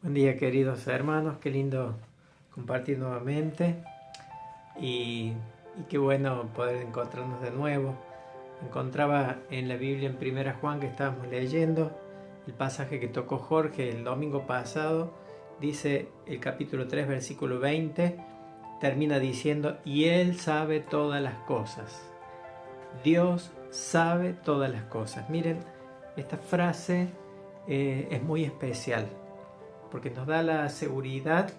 Buen día, queridos hermanos, qué lindo compartir nuevamente y qué bueno poder encontrarnos de nuevo. Encontraba en la Biblia en 1 Juan que estábamos leyendo el pasaje que tocó Jorge el domingo pasado. Dice el capítulo 3 versículo 20, termina diciendo: y Él sabe todas las cosas. Dios sabe todas las cosas. Miren, esta frase es muy especial, porque nos da la seguridad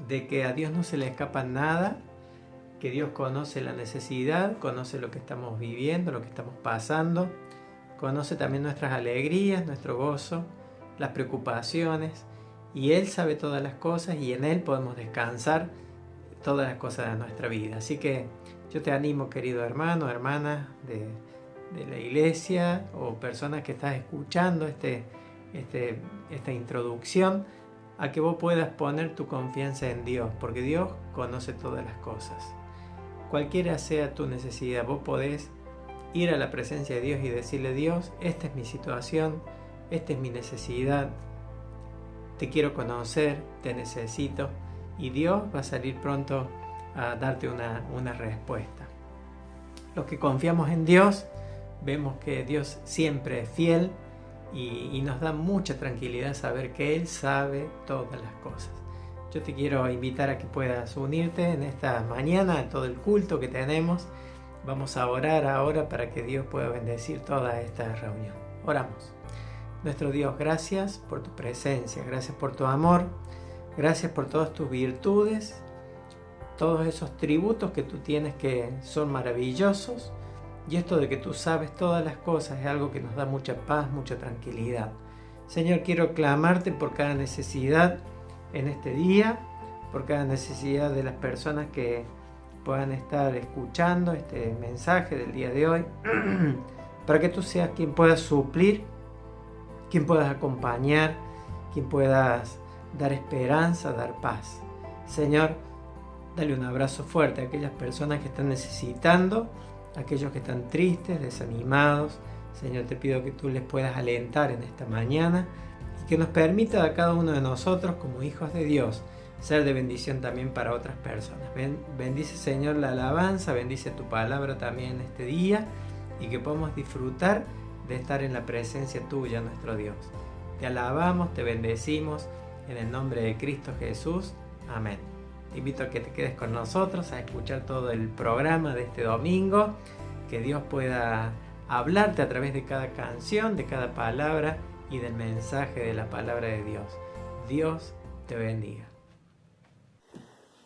de que a Dios no se le escapa nada, que Dios conoce la necesidad, conoce lo que estamos viviendo, lo que estamos pasando, conoce también nuestras alegrías, nuestro gozo, las preocupaciones, y Él sabe todas las cosas y en Él podemos descansar todas las cosas de nuestra vida. Así que yo te animo, querido hermano, hermana de la iglesia o personas que estás escuchando esta introducción, a que vos puedas poner tu confianza en Dios, porque Dios conoce todas las cosas. Cualquiera sea tu necesidad, vos podés ir a la presencia de Dios y decirle: Dios, esta es mi situación, esta es mi necesidad, te quiero conocer, te necesito, y Dios va a salir pronto a darte una respuesta. Los que confiamos en Dios, vemos que Dios siempre es fiel, y nos da mucha tranquilidad saber que Él sabe todas las cosas. Yo te quiero invitar a que puedas unirte en esta mañana a todo el culto que tenemos. Vamos a orar ahora para que Dios pueda bendecir toda esta reunión. Oramos. Nuestro Dios, gracias por tu presencia, gracias por tu amor, gracias por todas tus virtudes, todos esos tributos que tú tienes que son maravillosos. Y esto de que tú sabes todas las cosas es algo que nos da mucha paz, mucha tranquilidad. Señor, quiero clamarte por cada necesidad en este día, por cada necesidad de las personas que puedan estar escuchando este mensaje del día de hoy, para que tú seas quien puedas suplir, quien puedas acompañar, quien puedas dar esperanza, dar paz. Señor, dale un abrazo fuerte a aquellas personas que están necesitando, aquellos que están tristes, desanimados. Señor, te pido que tú les puedas alentar en esta mañana y que nos permita a cada uno de nosotros, como hijos de Dios, ser de bendición también para otras personas. Bendice, Señor, la alabanza, bendice tu palabra también en este día, y que podamos disfrutar de estar en la presencia tuya, nuestro Dios. Te alabamos, te bendecimos en el nombre de Cristo Jesús. Amén. Te invito a que te quedes con nosotros a escuchar todo el programa de este domingo, que Dios pueda hablarte a través de cada canción, de cada palabra y del mensaje de la palabra de Dios. Dios te bendiga.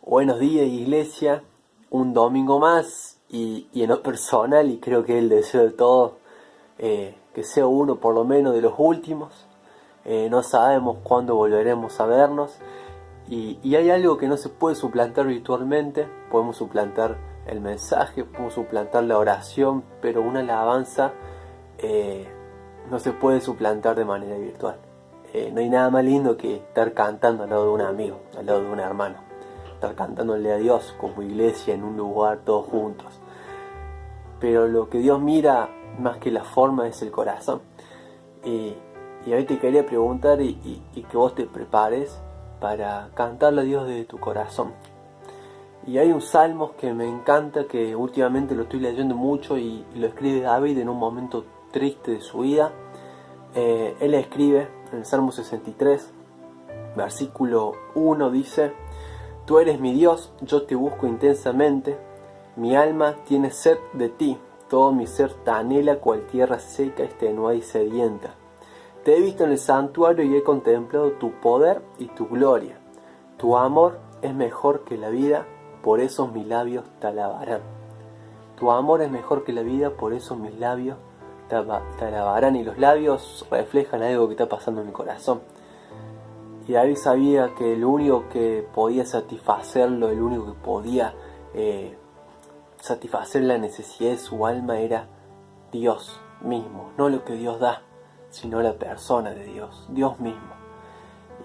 Buenos días, iglesia, un domingo más y en lo personal, y creo que el deseo de todos, que sea uno por lo menos de los últimos. No sabemos cuándo volveremos a vernos. Y hay algo que no se puede suplantar virtualmente. Podemos suplantar el mensaje, podemos suplantar la oración, pero una alabanza no se puede suplantar de manera virtual. No hay nada más lindo que estar cantando al lado de un amigo, al lado de un hermano, estar cantándole a Dios como iglesia en un lugar todos juntos. Pero lo que Dios mira más que la forma es el corazón. Y hoy te quería preguntar y que vos te prepares para cantarle a Dios desde tu corazón. Y hay un salmo que me encanta, que últimamente lo estoy leyendo mucho, y lo escribe David en un momento triste de su vida. Él escribe en el Salmo 63, versículo 1, dice: Tú eres mi Dios, yo te busco intensamente, mi alma tiene sed de ti, todo mi ser te anhela cual tierra seca, extenuada y sedienta. Te he visto en el santuario y he contemplado tu poder y tu gloria. Tu amor es mejor que la vida, por eso mis labios te alabarán. Tu amor es mejor que la vida, por eso mis labios te alabarán. Y los labios reflejan algo que está pasando en mi corazón. Y David sabía que el único que podía satisfacerlo, el único que podía satisfacer la necesidad de su alma era Dios mismo, no lo que Dios da, sino la persona de Dios, Dios mismo.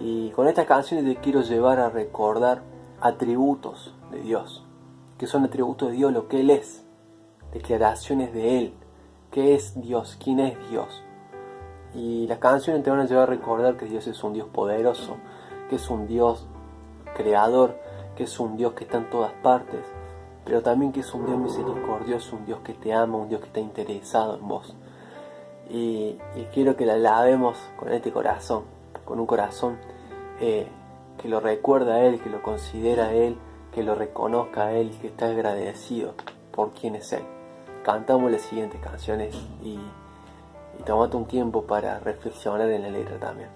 Y con estas canciones te quiero llevar a recordar atributos de Dios, que son atributos de Dios, lo que Él es, declaraciones de Él, qué es Dios, quién es Dios. Y las canciones te van a llevar a recordar que Dios es un Dios poderoso, que es un Dios creador, que es un Dios que está en todas partes, pero también que es un Dios misericordioso, un Dios que te ama, un Dios que está interesado en vos. Y quiero que la alabemos con este corazón, con un corazón que lo recuerda a Él, que lo considera a Él, que lo reconozca a Él, que está agradecido por quién es Él. Cantamos las siguientes canciones y tomate un tiempo para reflexionar en la letra también.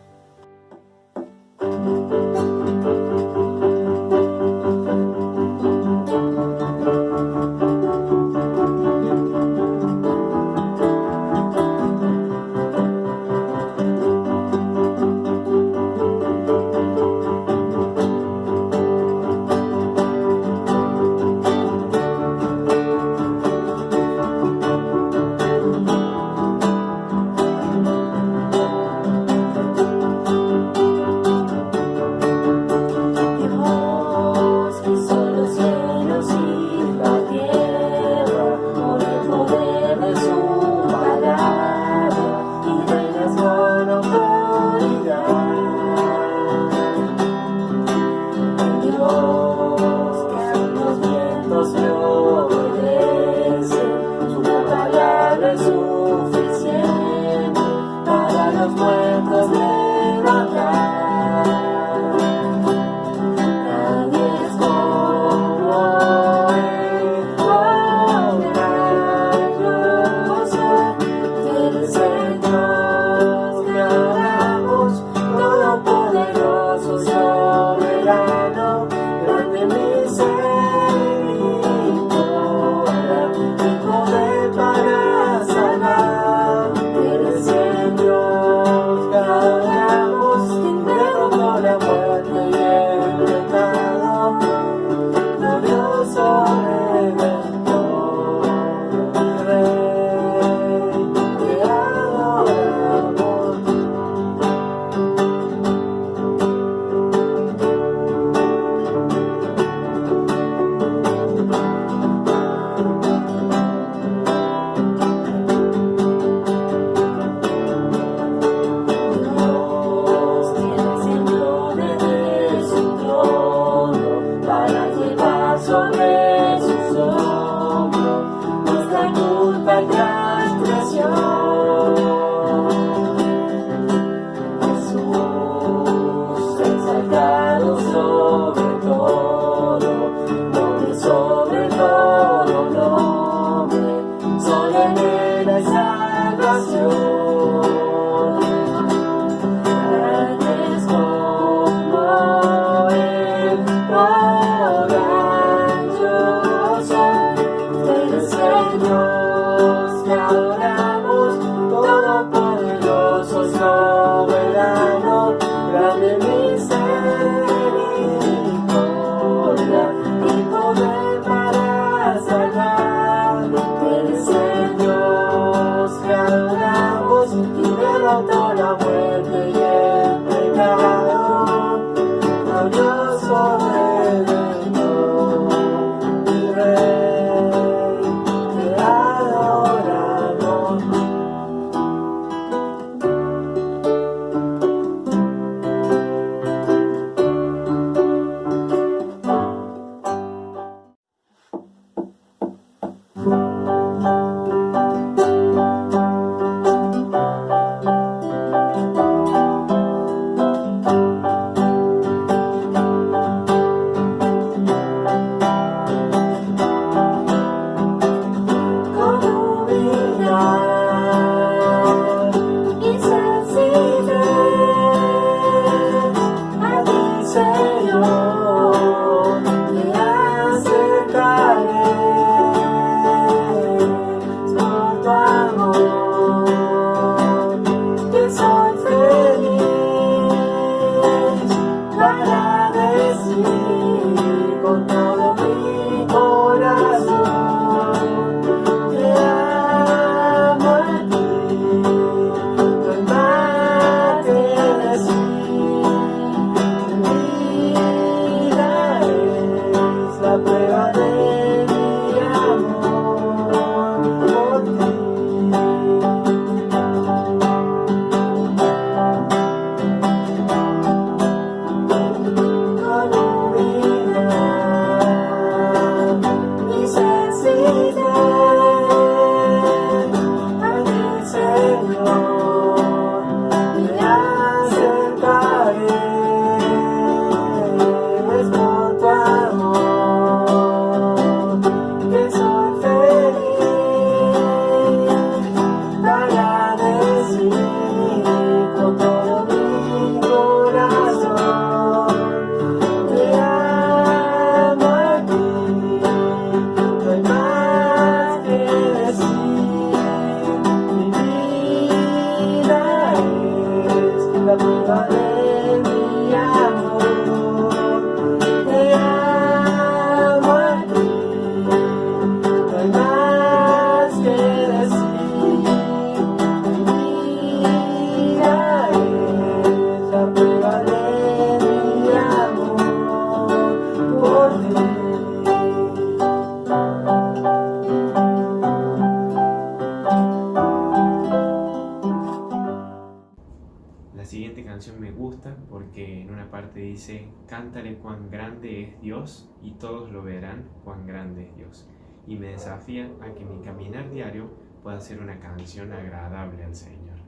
parte dice: cántale cuán grande es Dios y todos lo verán cuán grande es Dios. Y me desafía a que mi caminar diario pueda ser una canción agradable al Señor,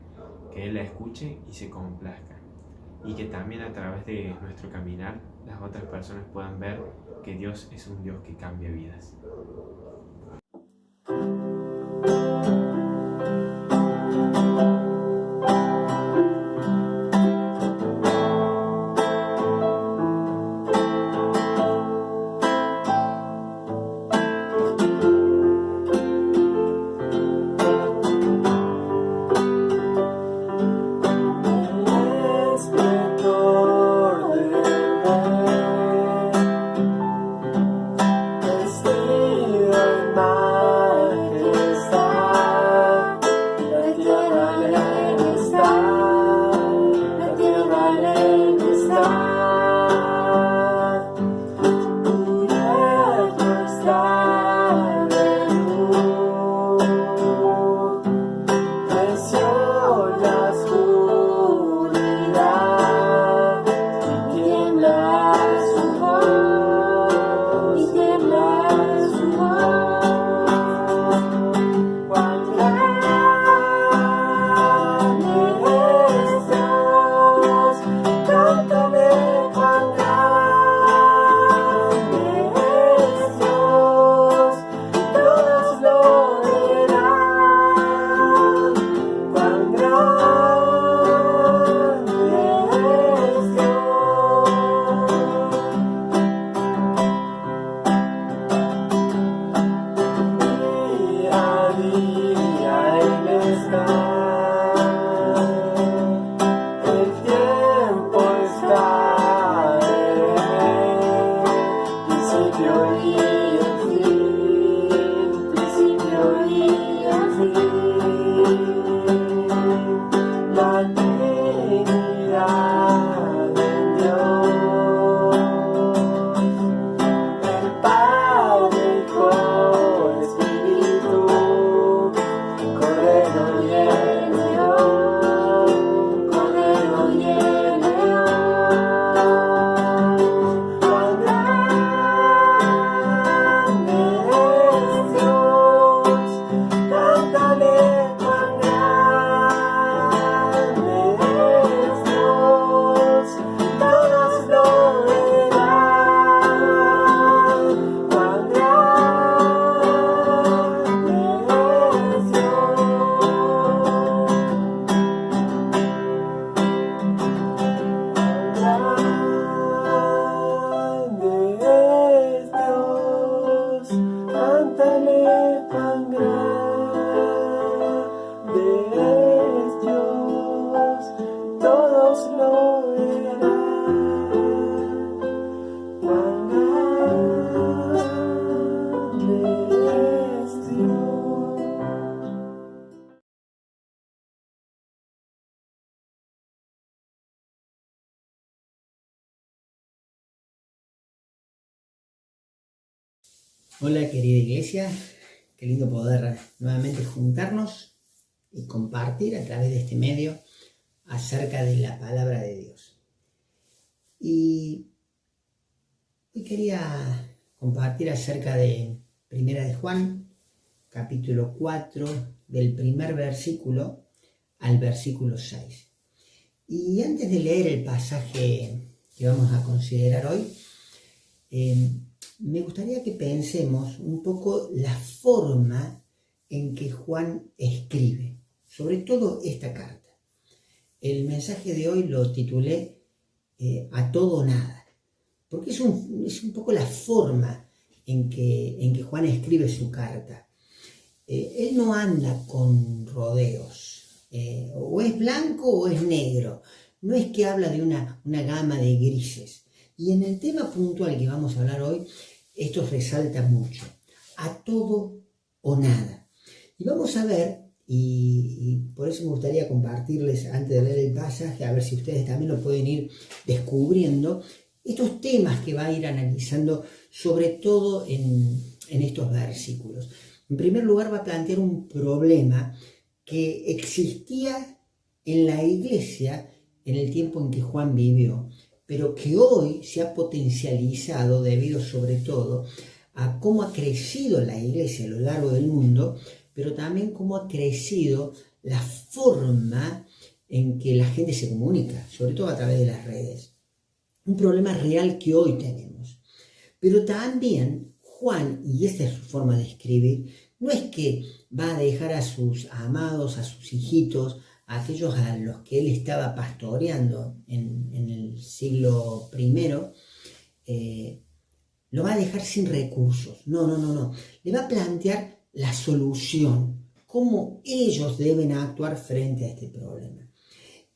que Él la escuche y se complazca, y que también a través de nuestro caminar las otras personas puedan ver que Dios es un Dios que cambia vidas. Hola querida iglesia, qué lindo poder nuevamente juntarnos y compartir a través de este medio acerca de la palabra de Dios. Y hoy quería compartir acerca de Primera de Juan, capítulo 4, del primer versículo al versículo 6. Y antes de leer el pasaje que vamos a considerar hoy, me gustaría que pensemos un poco la forma en que Juan escribe, sobre todo esta carta. El mensaje de hoy lo titulé A todo o nada, porque es un poco la forma en que Juan escribe su carta. Él no anda con rodeos, o es blanco o es negro, no es que habla de una gama de grises. Y en el tema puntual que vamos a hablar hoy, esto resalta mucho, a todo o nada. Y vamos a ver, y por eso me gustaría compartirles antes de leer el pasaje, a ver si ustedes también lo pueden ir descubriendo, estos temas que va a ir analizando, sobre todo en estos versículos. En primer lugar, va a plantear un problema que existía en la iglesia en el tiempo en que Juan vivió. pero que hoy se ha potencializado debido sobre todo a cómo ha crecido la iglesia a lo largo del mundo, pero también cómo ha crecido la forma en que la gente se comunica, sobre todo a través de las redes. Un problema real que hoy tenemos. Pero también Juan, y esta es su forma de escribir, no es que va a dejar a sus amados, a sus hijitos, a aquellos a los que él estaba pastoreando en el siglo I, lo va a dejar sin recursos. No. Le va a plantear la solución, cómo ellos deben actuar frente a este problema.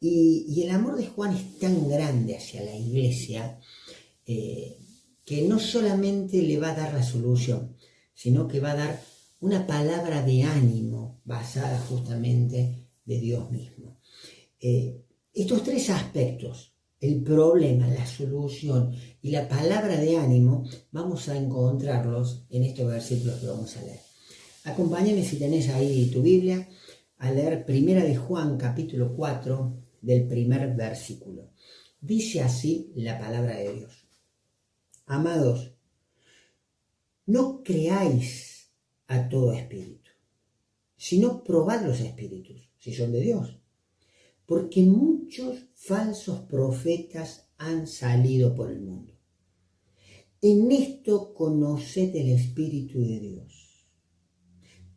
Y el amor de Juan es tan grande hacia la iglesia que no solamente le va a dar la solución, sino que va a dar una palabra de ánimo basada justamente de Dios mismo. Estos tres aspectos, el problema, la solución y la palabra de ánimo, vamos a encontrarlos en estos versículos que vamos a leer. Acompáñame, si tenés ahí tu Biblia, a leer 1 de Juan capítulo 4 del primer versículo. Dice así la palabra de Dios. Amados, no creáis a todo espíritu, sino probad los espíritus, si son de Dios, porque muchos falsos profetas han salido por el mundo. En esto conoced el Espíritu de Dios.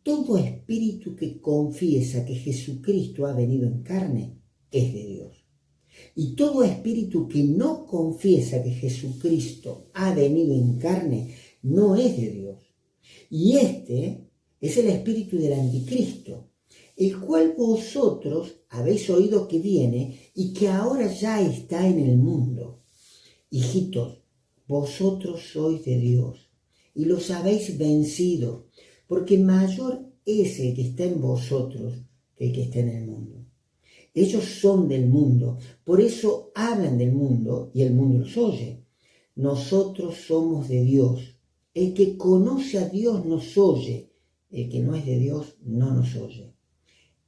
Todo espíritu que confiesa que Jesucristo ha venido en carne es de Dios. Y todo espíritu que no confiesa que Jesucristo ha venido en carne no es de Dios. Y este es el espíritu del anticristo, el cual vosotros habéis oído que viene y que ahora ya está en el mundo. Hijitos, vosotros sois de Dios y los habéis vencido, porque mayor es el que está en vosotros que el que está en el mundo. Ellos son del mundo, por eso hablan del mundo y el mundo los oye. Nosotros somos de Dios. El que conoce a Dios nos oye, el que no es de Dios no nos oye.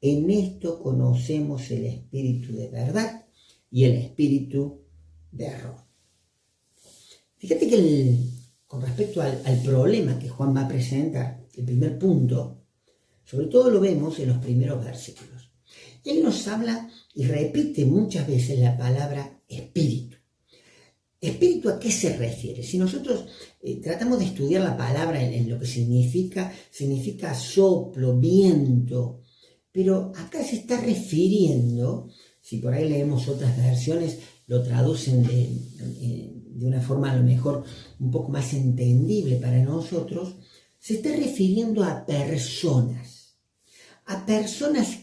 En esto conocemos el espíritu de verdad y el espíritu de error. Fíjate que con respecto al problema que Juan va a presentar, el primer punto, sobre todo lo vemos en los primeros versículos. Él nos habla y repite muchas veces la palabra espíritu. ¿Espíritu a qué se refiere? Si nosotros tratamos de estudiar la palabra en lo que significa soplo, viento, pero acá se está refiriendo, si por ahí leemos otras versiones, lo traducen de una forma a lo mejor un poco más entendible para nosotros, se está refiriendo a personas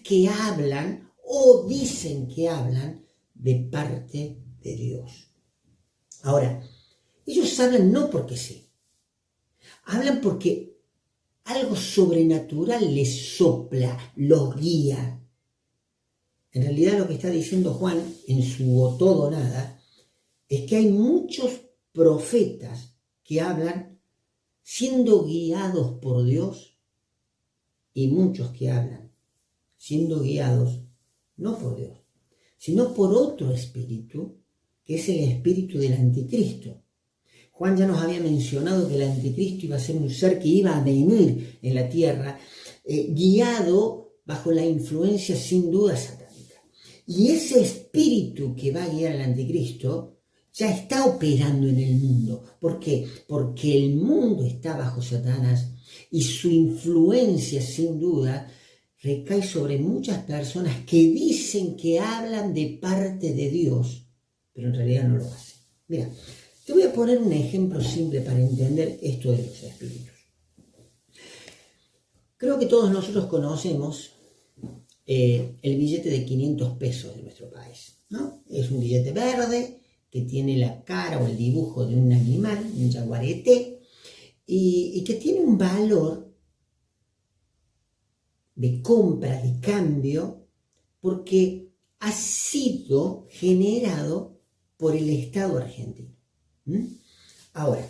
que hablan o dicen que hablan de parte de Dios. Ahora, ellos hablan no porque sí, hablan porque algo sobrenatural les sopla, los guía. En realidad lo que está diciendo Juan en su o todo o nada es que hay muchos profetas que hablan siendo guiados por Dios y muchos que hablan siendo guiados no por Dios, sino por otro espíritu, que es el espíritu del anticristo. Juan ya nos había mencionado que el anticristo iba a ser un ser que iba a venir en la tierra, guiado bajo la influencia sin duda satánica. Y ese espíritu que va a guiar al anticristo ya está operando en el mundo. ¿Por qué? Porque el mundo está bajo Satanás y su influencia sin duda recae sobre muchas personas que dicen que hablan de parte de Dios, pero en realidad no lo hacen. Mira, te voy a poner un ejemplo simple para entender esto de los espíritus. Creo que todos nosotros conocemos el billete de 500 pesos de nuestro país, ¿no? Es un billete verde que tiene la cara o el dibujo de un animal, un jaguarete, y que tiene un valor de compra, de cambio, porque ha sido generado por el Estado argentino. Ahora,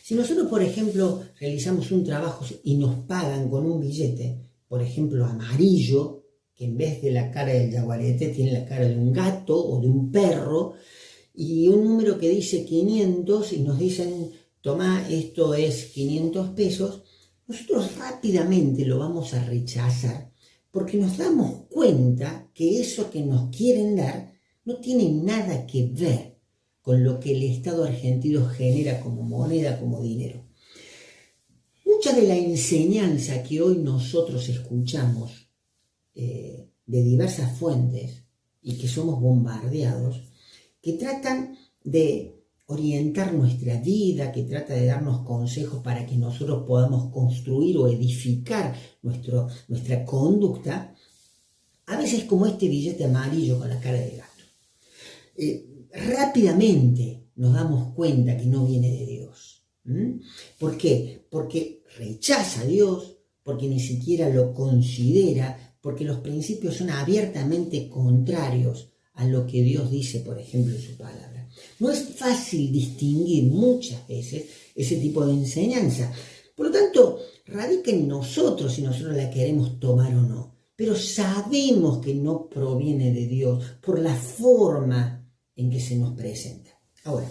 si nosotros, por ejemplo, realizamos un trabajo y nos pagan con un billete, por ejemplo, amarillo, que en vez de la cara del jaguarete tiene la cara de un gato o de un perro, y un número que dice 500 y nos dicen, toma, esto es 500 pesos, nosotros rápidamente lo vamos a rechazar porque nos damos cuenta que eso que nos quieren dar no tiene nada que ver con lo que el Estado argentino genera como moneda, como dinero. Mucha de la enseñanza que hoy nosotros escuchamos de diversas fuentes y que somos bombardeados, que tratan de orientar nuestra vida, que trata de darnos consejos para que nosotros podamos construir o edificar nuestra conducta, a veces como este billete amarillo con la cara de gato. Rápidamente nos damos cuenta que no viene de Dios. ¿Por qué? Porque rechaza a Dios, porque ni siquiera lo considera, porque los principios son abiertamente contrarios a lo que Dios dice, por ejemplo, en su palabra. No es fácil distinguir muchas veces ese tipo de enseñanza. Por lo tanto, radica en nosotros si nosotros la queremos tomar o no. Pero sabemos que no proviene de Dios por la forma en que se nos presenta. Ahora,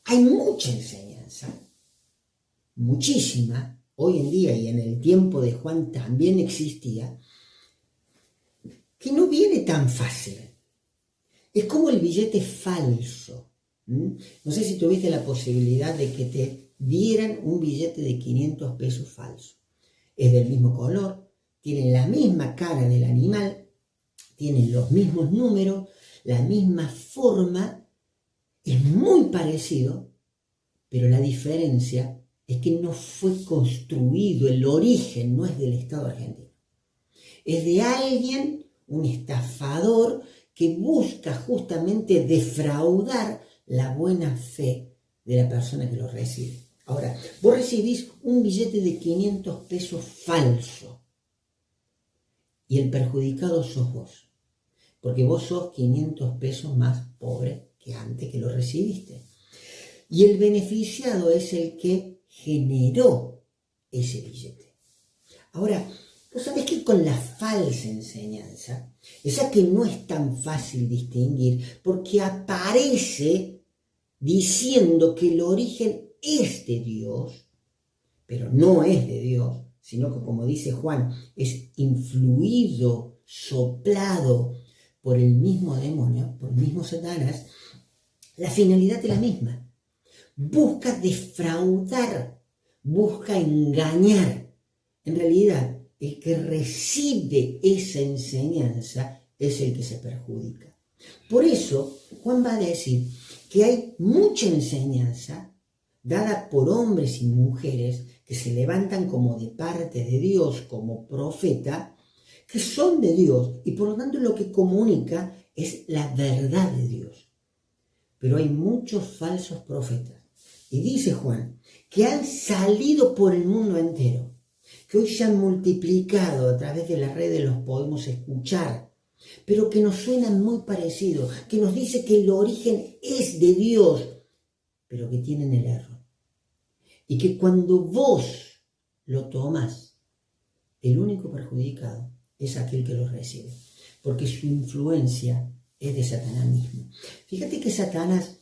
hay mucha enseñanza, muchísima, hoy en día y en el tiempo de Juan también existía, que no viene tan fácil. Es como el billete falso. No sé si tuviste la posibilidad de que te dieran un billete de 500 pesos falso. Es del mismo color, tiene la misma cara del animal, tiene los mismos números, la misma forma, es muy parecido, pero la diferencia es que no fue construido, el origen no es del Estado argentino. Es de alguien, un estafador, que busca justamente defraudar la buena fe de la persona que lo recibe. Ahora, vos recibís un billete de 500 pesos falso y el perjudicado sos vos, porque vos sos 500 pesos más pobre que antes que lo recibiste. Y el beneficiado es el que generó ese billete. Ahora, vos sabés que con la falsa enseñanza, esa que no es tan fácil distinguir, porque aparece diciendo que el origen es de Dios, pero no es de Dios, sino que, como dice Juan, es influido, soplado por el mismo demonio, por el mismo Satanás. La finalidad es la misma. Busca defraudar, busca engañar. En realidad, el que recibe esa enseñanza es el que se perjudica. Por eso, Juan va a decir que hay mucha enseñanza dada por hombres y mujeres que se levantan como de parte de Dios, como profeta, que son de Dios y por lo tanto lo que comunica es la verdad de Dios. Pero hay muchos falsos profetas. Y dice Juan que han salido por el mundo entero, que hoy se han multiplicado a través de las redes, los podemos escuchar, pero que nos suenan muy parecidos, que nos dice que el origen es de Dios, pero que tienen el error. Y que cuando vos lo tomás, el único perjudicado es aquel que lo recibe, porque su influencia es de Satanás mismo. Fíjate que Satanás,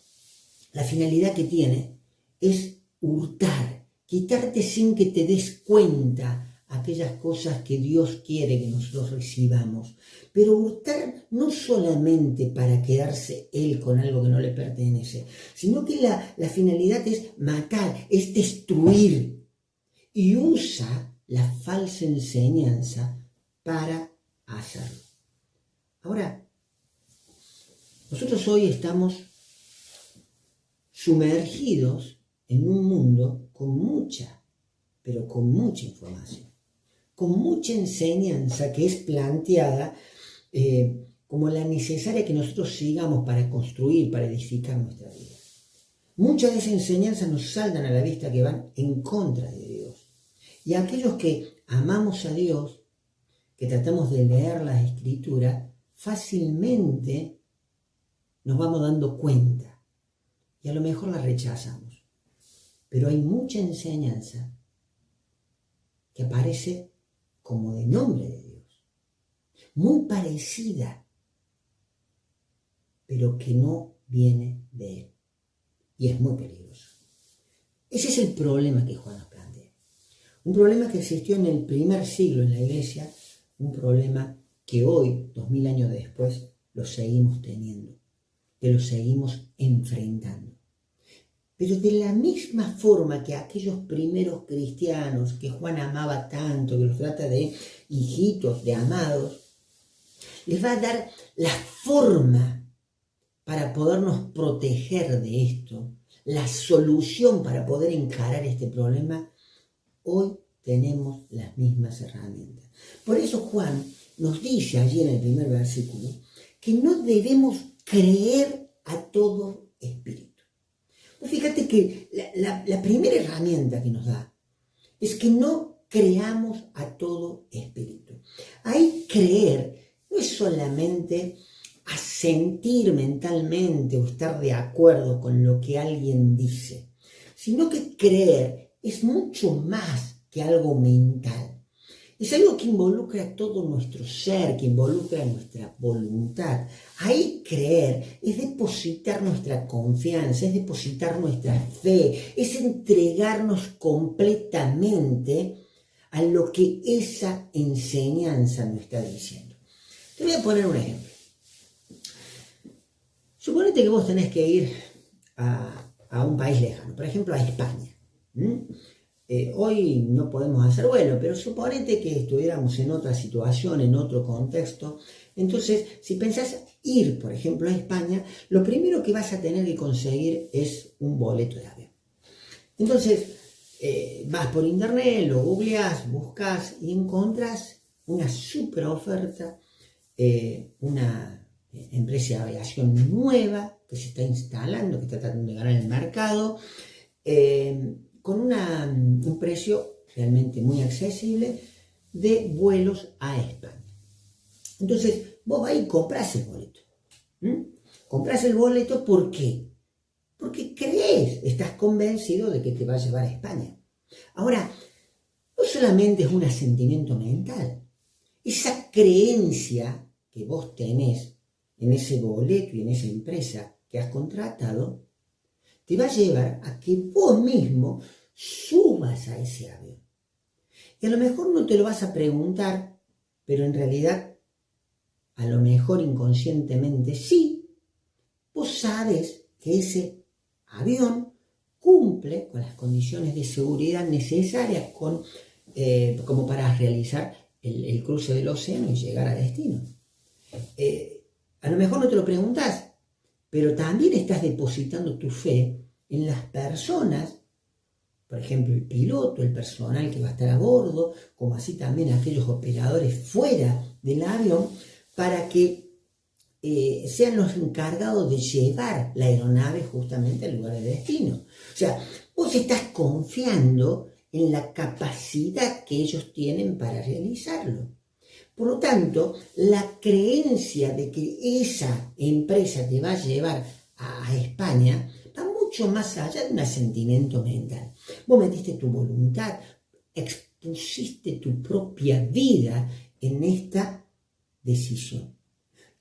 la finalidad que tiene es hurtar, quitarte sin que te des cuenta aquellas cosas que Dios quiere que nosotros recibamos. Pero hurtar no solamente para quedarse él con algo que no le pertenece, sino que la finalidad es matar, es destruir. Y usa la falsa enseñanza para hacerlo. Ahora, nosotros hoy estamos sumergidos en un mundo con mucha, pero con mucha información, con mucha enseñanza que es planteada como la necesaria que nosotros sigamos para construir, para edificar nuestra vida. Muchas de esas enseñanzas nos saltan a la vista que van en contra de Dios. Y aquellos que amamos a Dios, que tratamos de leer las Escrituras, fácilmente nos vamos dando cuenta y a lo mejor la rechazamos. Pero hay mucha enseñanza que aparece como de nombre de Dios, muy parecida, pero que no viene de Él. Y es muy peligroso. Ese es el problema que Juan nos plantea. Un problema que existió en el primer siglo en la iglesia, un problema que hoy, 2000 años después, lo seguimos teniendo, que lo seguimos enfrentando. Pero de la misma forma que aquellos primeros cristianos que Juan amaba tanto, que los trata de hijitos, de amados, les va a dar la forma para podernos proteger de esto, la solución para poder encarar este problema. Hoy tenemos las mismas herramientas. Por eso Juan nos dice allí en el primer versículo que no debemos creer a todo espíritu. Pues fíjate que la primera herramienta que nos da es que no creamos a todo espíritu. Ahí creer no es solamente asentir mentalmente o estar de acuerdo con lo que alguien dice, sino que creer es mucho más que algo mental. Es algo que involucra todo nuestro ser, que involucra nuestra voluntad. Ahí creer es depositar nuestra confianza, es depositar nuestra fe, es entregarnos completamente a lo que esa enseñanza nos está diciendo. Te voy a poner un ejemplo. Suponete que vos tenés que ir a un país lejano, por ejemplo a España. Hoy no podemos hacer vuelo, pero suponete que estuviéramos en otra situación, en otro contexto. Entonces, si pensás ir, por ejemplo, a España, lo primero que vas a tener que conseguir es un boleto de avión. Entonces, vas por internet, lo googleás, buscas y encontrás una super oferta, una empresa de aviación nueva que se está instalando, que está tratando de ganar el mercado, con un precio realmente muy accesible de vuelos a España. Entonces, vos vas y comprás el boleto. Comprás el boleto, ¿por qué? Porque crees, estás convencido de que te va a llevar a España. Ahora, no solamente es un asentimiento mental, esa creencia que vos tenés en ese boleto y en esa empresa que has contratado, te va a llevar a que vos mismo subas a ese avión. Y a lo mejor no te lo vas a preguntar, pero en realidad, a lo mejor inconscientemente sí, vos sabes que ese avión cumple con las condiciones de seguridad necesarias como para realizar el cruce del océano y llegar a destino. A lo mejor no te lo preguntás, pero también estás depositando tu fe en las personas, por ejemplo el piloto, el personal que va a estar a bordo, como así también aquellos operadores fuera del avión, para que sean los encargados de llevar la aeronave justamente al lugar de destino. O sea, vos estás confiando en la capacidad que ellos tienen para realizarlo. Por lo tanto, la creencia de que esa empresa te va a llevar a España va mucho más allá de un asentimiento mental. Vos metiste tu voluntad, expusiste tu propia vida en esta decisión.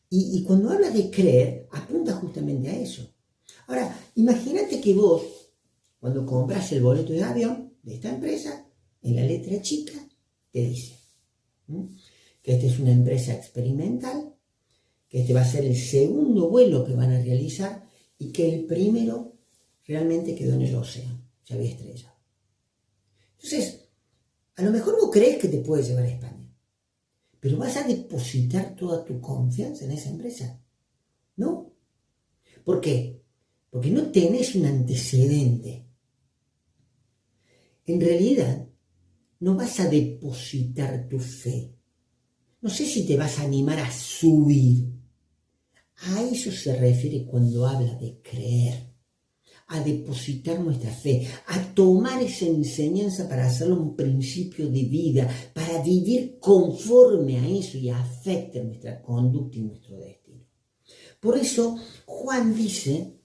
Y cuando habla de creer, apunta justamente a eso. Ahora, imagínate que vos, cuando compras el boleto de avión de esta empresa, en la letra chica, te dice que esta es una empresa experimental, que este va a ser el segundo vuelo que van a realizar y que el primero realmente quedó en el océano, se había estrellado. Entonces, a lo mejor vos crees que te puede llevar a España, pero vas a depositar toda tu confianza en esa empresa. ¿No? ¿Por qué? Porque no tenés un antecedente. En realidad, no vas a depositar tu fe. No sé si te vas a animar a subir. A eso se refiere cuando habla de creer, a depositar nuestra fe, a tomar esa enseñanza para hacerlo un principio de vida, para vivir conforme a eso y afecte nuestra conducta y nuestro destino. Por eso Juan dice,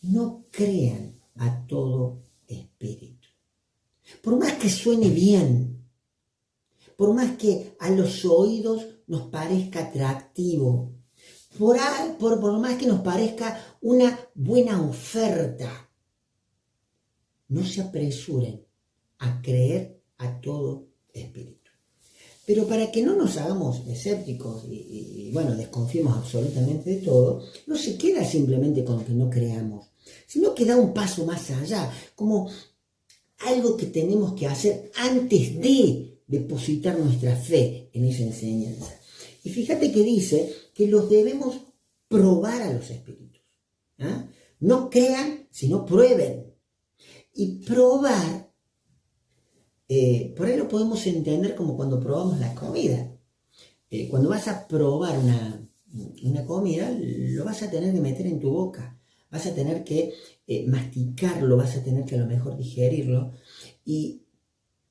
no crean a todo espíritu. Por más que suene bien, por más que a los oídos nos parezca atractivo, por lo más que nos parezca una buena oferta, no se apresuren a creer a todo espíritu. Pero para que no nos hagamos escépticos y desconfiemos absolutamente de todo, no se queda simplemente con que no creamos, sino que da un paso más allá, como algo que tenemos que hacer antes de depositar nuestra fe en esa enseñanza. Y fíjate que dice que los debemos probar a los espíritus. ¿Ah? No crean, sino prueben. Y probar, por ahí lo podemos entender como cuando probamos la comida. Cuando vas a probar una comida, lo vas a tener que meter en tu boca. Vas a tener que masticarlo, vas a tener que a lo mejor digerirlo. Y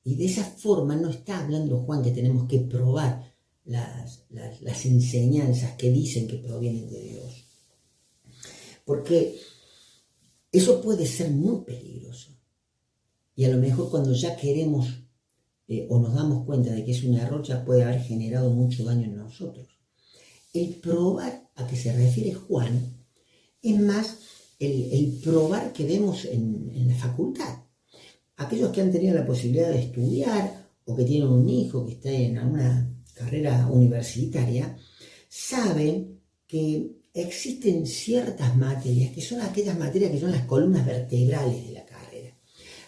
de esa forma no está hablando Juan que tenemos que probar las enseñanzas que dicen que provienen de Dios. Porque eso puede ser muy peligroso. Y a lo mejor cuando ya queremos o nos damos cuenta de que es un error, ya puede haber generado mucho daño en nosotros. El probar a que se refiere Juan es más el probar que vemos en la facultad. Aquellos que han tenido la posibilidad de estudiar o que tienen un hijo que está en alguna carrera universitaria, saben que existen ciertas materias que son aquellas materias que son las columnas vertebrales de la carrera.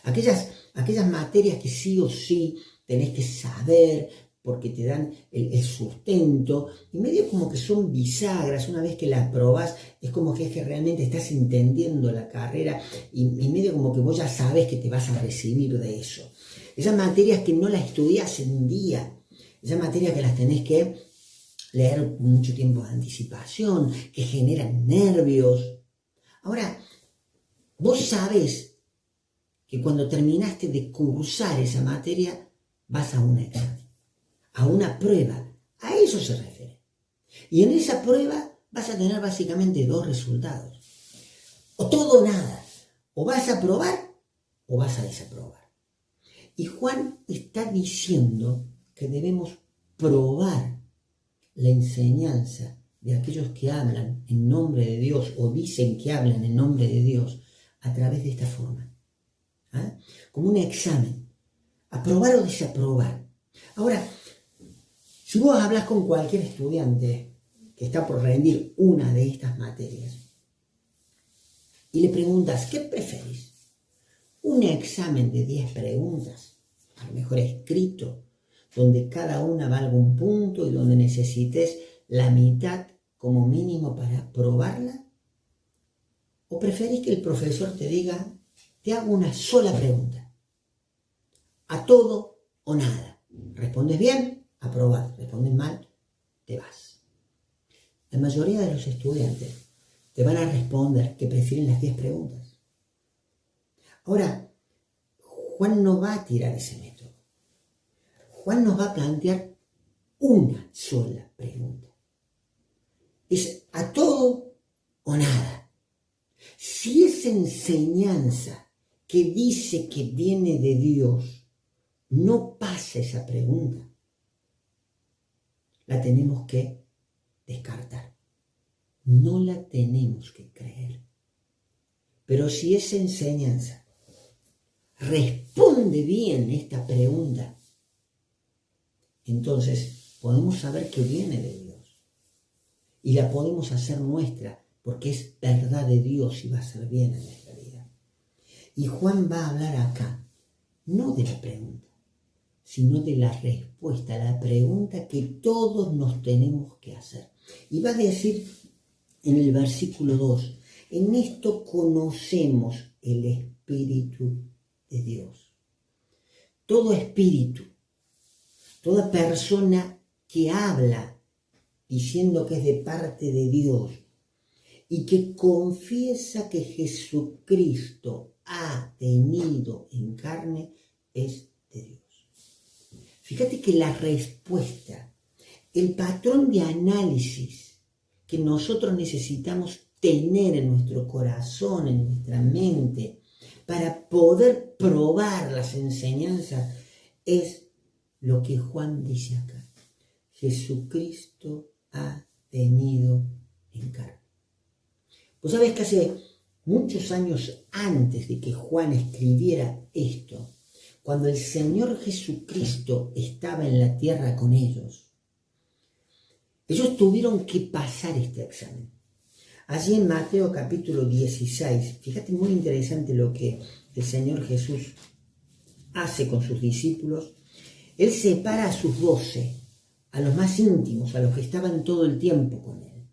Aquellas materias que sí o sí tenés que saber porque te dan el sustento, y medio como que son bisagras. Una vez que las probás, es como que realmente estás entendiendo la carrera y medio como que vos ya sabes que te vas a recibir de eso. Esas materias que no las estudias en un día, esas materias que las tenés que leer con mucho tiempo de anticipación, que generan nervios. Ahora, vos sabés que cuando terminaste de cursar esa materia, vas a un examen, a una prueba. A eso se refiere. Y en esa prueba vas a tener básicamente dos resultados. O todo o nada. O vas a aprobar o vas a desaprobar. Y Juan está diciendo que debemos probar la enseñanza de aquellos que hablan en nombre de Dios o dicen que hablan en nombre de Dios a través de esta forma. ¿Ah? Como un examen. Aprobar o desaprobar. Ahora, si vos hablas con cualquier estudiante que está por rendir una de estas materias y le preguntas, ¿qué preferís? ¿Un examen de 10 preguntas, a lo mejor escrito, donde cada una valga un punto y donde necesites la mitad como mínimo para probarla? ¿O preferís que el profesor te diga, te hago una sola pregunta, a todo o nada? ¿Respondes bien? Aprobás. ¿Respondes mal? Te vas. La mayoría de los estudiantes te van a responder que prefieren las 10 preguntas. Ahora, Juan no va a tirar ese método. Juan nos va a plantear una sola pregunta. Es a todo o nada. Si esa enseñanza que dice que viene de Dios no pasa esa pregunta, la tenemos que descartar. No la tenemos que creer. Pero si esa enseñanza responde bien esta pregunta, entonces podemos saber que viene de Dios. Y la podemos hacer nuestra porque es verdad de Dios y va a ser bien en nuestra vida. Y Juan va a hablar acá, no de la pregunta, sino de la respuesta, la pregunta que todos nos tenemos que hacer. Y va a decir en el versículo 2, en esto conocemos el Espíritu de Dios. Todo espíritu, toda persona que habla diciendo que es de parte de Dios y que confiesa que Jesucristo ha venido en carne, es de Dios. Fíjate que la respuesta, el patrón de análisis que nosotros necesitamos tener en nuestro corazón, en nuestra mente, para poder probar las enseñanzas, es lo que Juan dice acá. Jesucristo ha venido en carne. Vos sabés que hace muchos años antes de que Juan escribiera esto, cuando el Señor Jesucristo estaba en la tierra con ellos tuvieron que pasar este examen. Allí en Mateo capítulo 16, fíjate, muy interesante lo que el Señor Jesús hace con sus discípulos. Él separa a sus 12, a los más íntimos, a los que estaban todo el tiempo con él.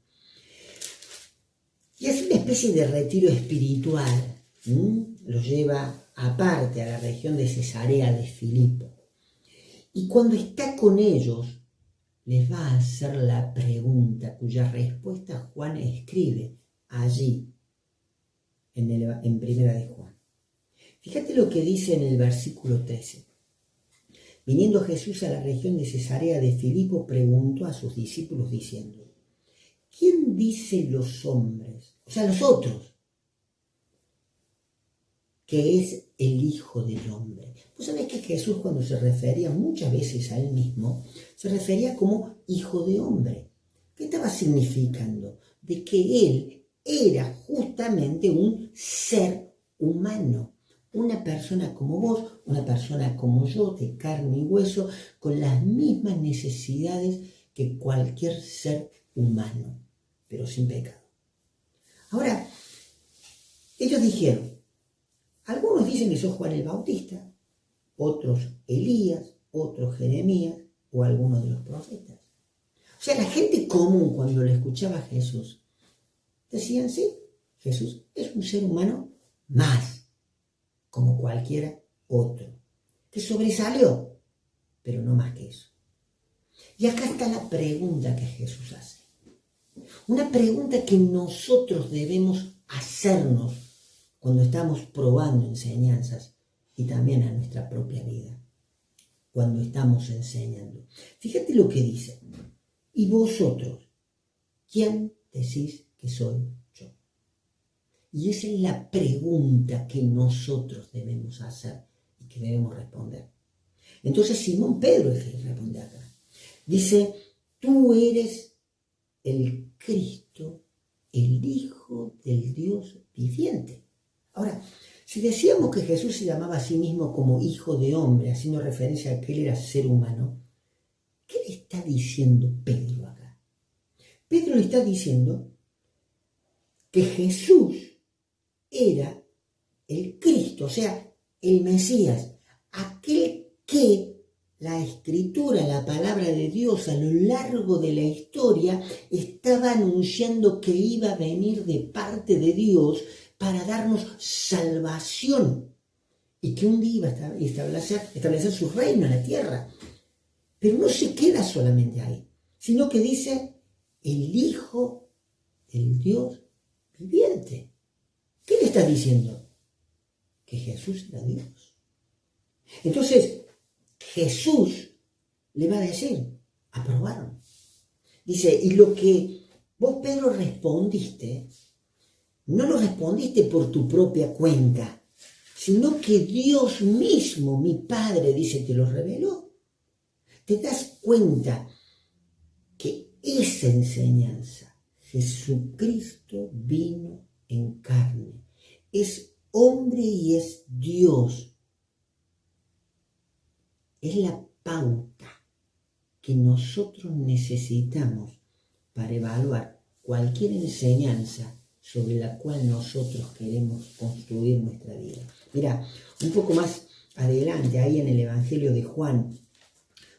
Y hace una especie de retiro espiritual. Los lleva aparte a la región de Cesarea de Filipo. Y cuando está con ellos, les va a hacer la pregunta cuya respuesta Juan escribe allí en Primera de Juan. Fíjate lo que dice en el versículo 13. Viniendo Jesús a la región de Cesarea de Filipo, preguntó a sus discípulos diciendo: ¿quién dicen los hombres, o sea, los otros, que es el Hijo del Hombre? Vos sabés que Jesús, cuando se refería muchas veces a él mismo, se refería como Hijo de Hombre. ¿Qué estaba significando? De que él era justamente un ser humano, una persona como vos, una persona como yo, de carne y hueso, con las mismas necesidades que cualquier ser humano, pero sin pecado. Ahora, ellos dijeron, algunos dicen que sos Juan el Bautista, otros Elías, otros Jeremías o algunos de los profetas. O sea, la gente común, cuando le escuchaba a Jesús, decían, sí, Jesús es un ser humano más, como cualquiera otro, que sobresalió, pero no más que eso. Y acá está la pregunta que Jesús hace. Una pregunta que nosotros debemos hacernos cuando estamos probando enseñanzas y también a nuestra propia vida, cuando estamos enseñando. Fíjate lo que dice. ¿Y vosotros, quién decís que soy yo? Y esa es la pregunta que nosotros debemos hacer y que debemos responder. Entonces Simón Pedro es el que responde acá. Dice, tú eres el Cristo, el Hijo del Dios viviente. Ahora, si decíamos que Jesús se llamaba a sí mismo como Hijo de Hombre, haciendo referencia a que él era ser humano, ¿qué le está diciendo Pedro acá? Pedro le está diciendo que Jesús era el Cristo, o sea, el Mesías, aquel que la Escritura, la palabra de Dios a lo largo de la historia estaba anunciando que iba a venir de parte de Dios para darnos salvación y que un día iba a establecer su reino en la tierra. Pero no se queda solamente ahí, sino que dice el Hijo del Dios viviente. ¿Qué le está diciendo? Que Jesús era Dios. Entonces, Jesús le va a decir, aprobaron. Dice, y lo que vos, Pedro, respondiste, no lo respondiste por tu propia cuenta, sino que Dios mismo, mi Padre, dice, te lo reveló. ¿Te das cuenta que esa enseñanza, Jesucristo vino en carne, es hombre y es Dios? Es la pauta que nosotros necesitamos para evaluar cualquier enseñanza sobre la cual nosotros queremos construir nuestra vida. Mira, un poco más adelante, ahí en el Evangelio de Juan,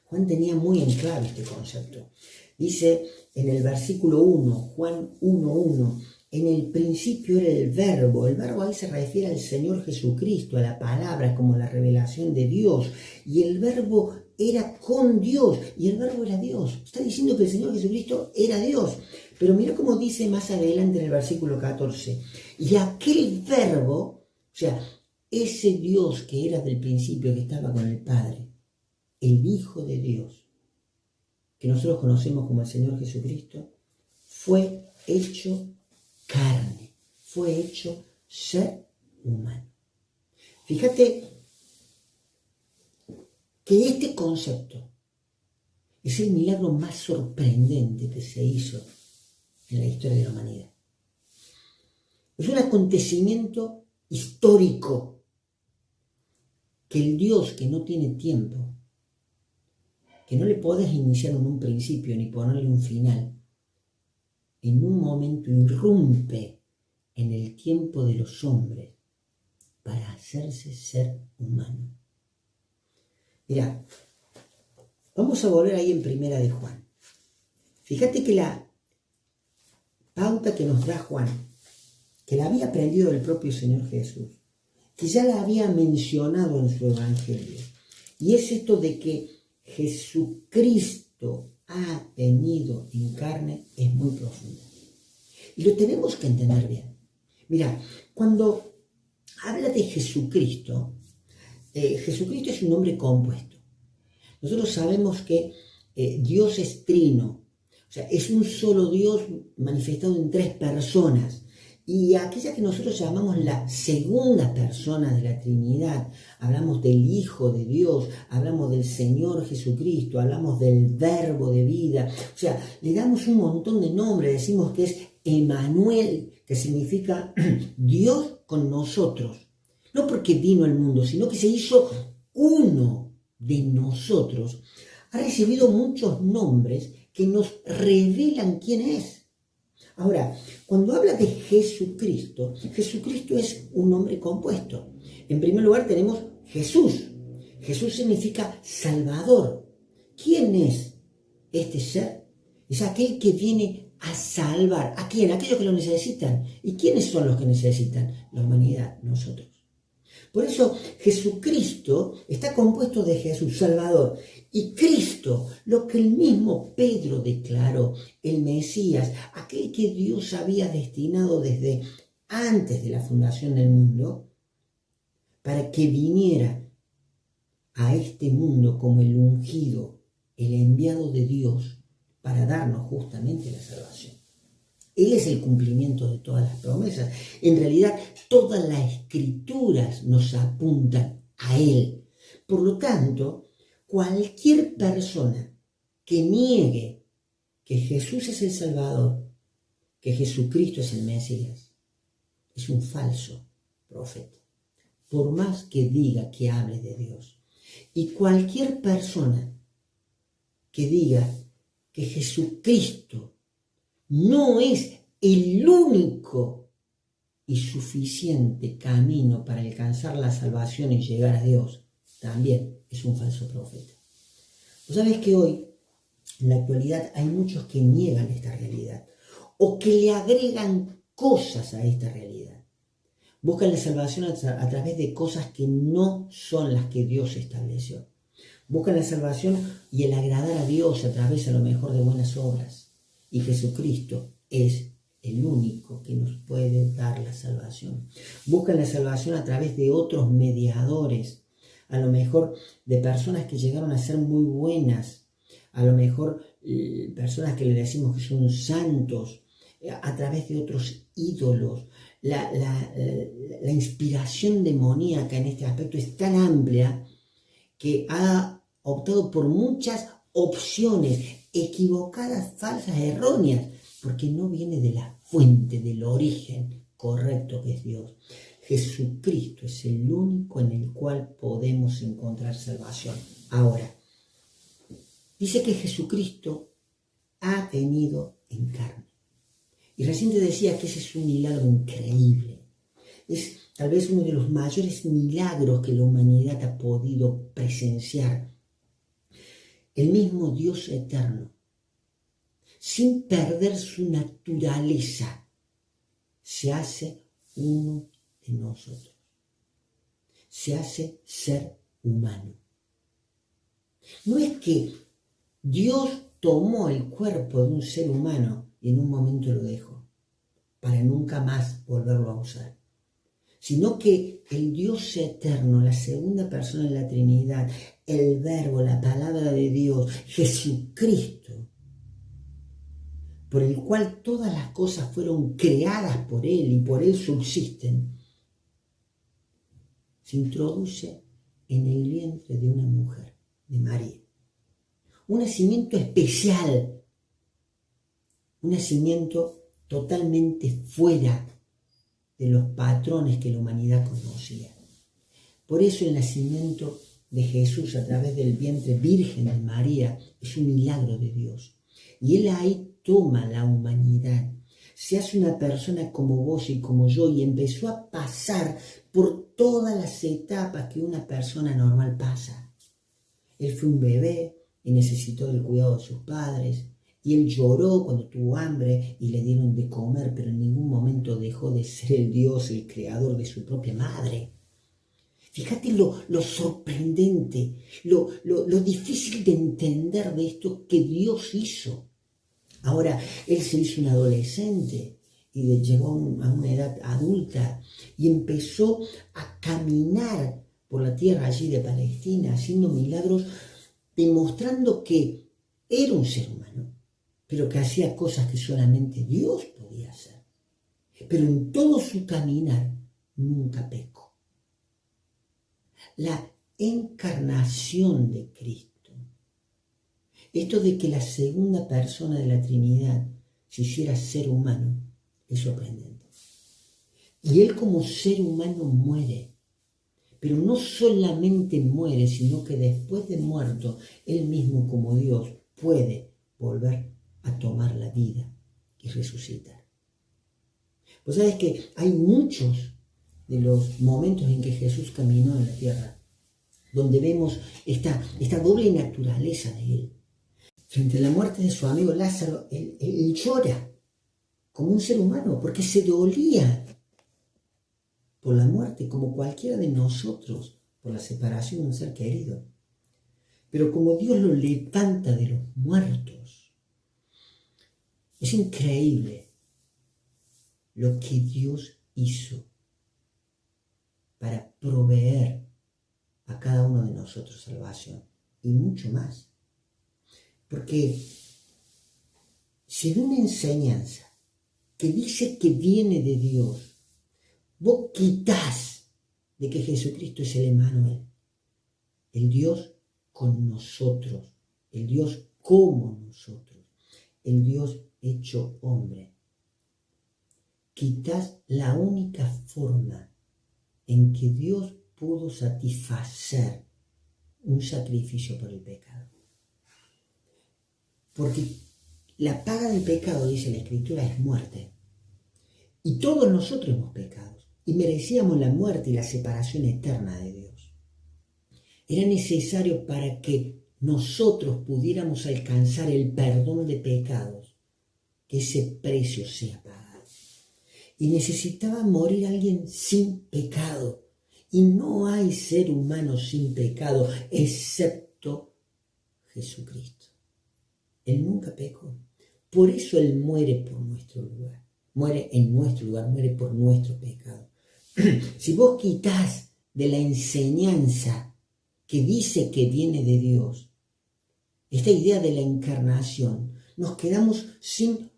Juan tenía muy en claro este concepto. Dice en el versículo 1, Juan 1:1, en el principio era el verbo ahí se refiere al Señor Jesucristo, a la palabra como la revelación de Dios, y el verbo era con Dios, y el verbo era Dios. Está diciendo que el Señor Jesucristo era Dios, pero mira cómo dice más adelante en el versículo 14, y aquel verbo, o sea, ese Dios que era del principio, que estaba con el Padre, el Hijo de Dios, que nosotros conocemos como el Señor Jesucristo, fue hecho carne, fue hecho ser humano. Fíjate que este concepto es el milagro más sorprendente que se hizo en la historia de la humanidad. Es un acontecimiento histórico que el Dios que no tiene tiempo, que no le podés iniciar en un principio ni ponerle un final, en un momento irrumpe en el tiempo de los hombres para hacerse ser humano. Mirá, vamos a volver ahí en Primera de Juan. Fíjate que la pauta que nos da Juan, que la había aprendido del propio Señor Jesús, que ya la había mencionado en su Evangelio, y es esto de que Jesucristo ha venido en carne, es muy profunda. Y lo tenemos que entender bien. Mira, cuando habla de Jesucristo, Jesucristo es un nombre compuesto. Nosotros sabemos que Dios es trino, o sea, es un solo Dios manifestado en tres personas. Y aquella que nosotros llamamos la segunda persona de la Trinidad, hablamos del Hijo de Dios, hablamos del Señor Jesucristo, hablamos del Verbo de vida, o sea, le damos un montón de nombres, decimos que es Emmanuel, que significa Dios con nosotros. No porque vino al mundo, sino que se hizo uno de nosotros. Ha recibido muchos nombres que nos revelan quién es. Ahora, cuando habla de Jesucristo, Jesucristo es un nombre compuesto. En primer lugar tenemos Jesús. Jesús significa Salvador. ¿Quién es este ser? Es aquel que viene a salvar. ¿A quién? Aquellos que lo necesitan. ¿Y quiénes son los que necesitan? La humanidad, nosotros. Por eso Jesucristo está compuesto de Jesús, Salvador, y Cristo, lo que el mismo Pedro declaró, el Mesías, aquel que Dios había destinado desde antes de la fundación del mundo, para que viniera a este mundo como el ungido, el enviado de Dios, para darnos justamente la salvación. Él es el cumplimiento de todas las promesas. En realidad, todas las escrituras nos apuntan a Él. Por lo tanto, cualquier persona que niegue que Jesús es el Salvador, que Jesucristo es el Mesías, es un falso profeta. Por más que diga que hable de Dios. Y cualquier persona que diga que Jesucristo no es el único y suficiente camino para alcanzar la salvación y llegar a Dios, también es un falso profeta. ¿Vos sabés que hoy, en la actualidad, hay muchos que niegan esta realidad o que le agregan cosas a esta realidad? Buscan la salvación a través de cosas que no son las que Dios estableció. Buscan la salvación y el agradar a Dios a través a lo mejor de buenas obras. Y Jesucristo es el único que nos puede dar la salvación. Buscan la salvación a través de otros mediadores, a lo mejor de personas que llegaron a ser muy buenas, a lo mejor personas que le decimos que son santos, a través de otros ídolos. La inspiración demoníaca en este aspecto es tan amplia que ha optado por muchas opciones equivocadas, falsas, erróneas, porque no viene de la fuente, del origen correcto que es Dios. Jesucristo es el único en el cual podemos encontrar salvación. Ahora, dice que Jesucristo ha venido en carne. Y recién te decía que ese es un milagro increíble. Es tal vez uno de los mayores milagros que la humanidad ha podido presenciar. El mismo Dios eterno, sin perder su naturaleza, se hace uno de nosotros. Se hace ser humano. No es que Dios tomó el cuerpo de un ser humano y en un momento lo dejó, para nunca más volverlo a usar, sino que el Dios eterno, la segunda persona de la Trinidad, el Verbo, la palabra de Dios, Jesucristo, por el cual todas las cosas fueron creadas por Él y por Él subsisten, se introduce en el vientre de una mujer, de María. Un nacimiento especial, un nacimiento totalmente fuera de los patrones que la humanidad conocía. Por eso el nacimiento de Jesús a través del vientre virgen de María es un milagro de Dios. Y Él ahí toma la humanidad, se hace una persona como vos y como yo y empezó a pasar por todas las etapas que una persona normal pasa. Él fue un bebé y necesitó del cuidado de sus padres. Y él lloró cuando tuvo hambre y le dieron de comer, pero en ningún momento dejó de ser el Dios, el creador de su propia madre. Fíjate lo sorprendente, lo difícil de entender de esto que Dios hizo. Ahora, él se hizo un adolescente y llegó a una edad adulta y empezó a caminar por la tierra allí de Palestina, haciendo milagros, demostrando que era un ser humano, pero que hacía cosas que solamente Dios podía hacer. Pero en todo su caminar nunca pecó. La encarnación de Cristo, esto de que la segunda persona de la Trinidad se hiciera ser humano, es sorprendente. Y Él como ser humano muere, pero no solamente muere, sino que después de muerto, Él mismo como Dios puede volver a tomar la vida y resucitar. Pues sabes que hay muchos de los momentos en que Jesús caminó en la tierra, donde vemos esta doble naturaleza de Él. Frente a la muerte de su amigo Lázaro, él llora como un ser humano, porque se dolía por la muerte, como cualquiera de nosotros, por la separación de un ser querido. Pero como Dios lo levanta de los muertos, es increíble lo que Dios hizo para proveer a cada uno de nosotros salvación y mucho más. Porque si de una enseñanza que dice que viene de Dios, vos quitas de que Jesucristo es el Emmanuel, el Dios con nosotros, el Dios como nosotros, el Dios hecho hombre, quitas la única forma en que Dios pudo satisfacer un sacrificio por el pecado. Porque la paga del pecado, dice la Escritura, es muerte. Y todos nosotros hemos pecado y merecíamos la muerte y la separación eterna de Dios. Era necesario para que nosotros pudiéramos alcanzar el perdón de pecados, que ese precio sea pagado. Y necesitaba morir alguien sin pecado. Y no hay ser humano sin pecado, excepto Jesucristo. Él nunca pecó. Por eso Él muere por nuestro lugar. Muere en nuestro lugar, muere por nuestro pecado. Si vos quitas de la enseñanza que dice que viene de Dios, esta idea de la encarnación, nos quedamos sin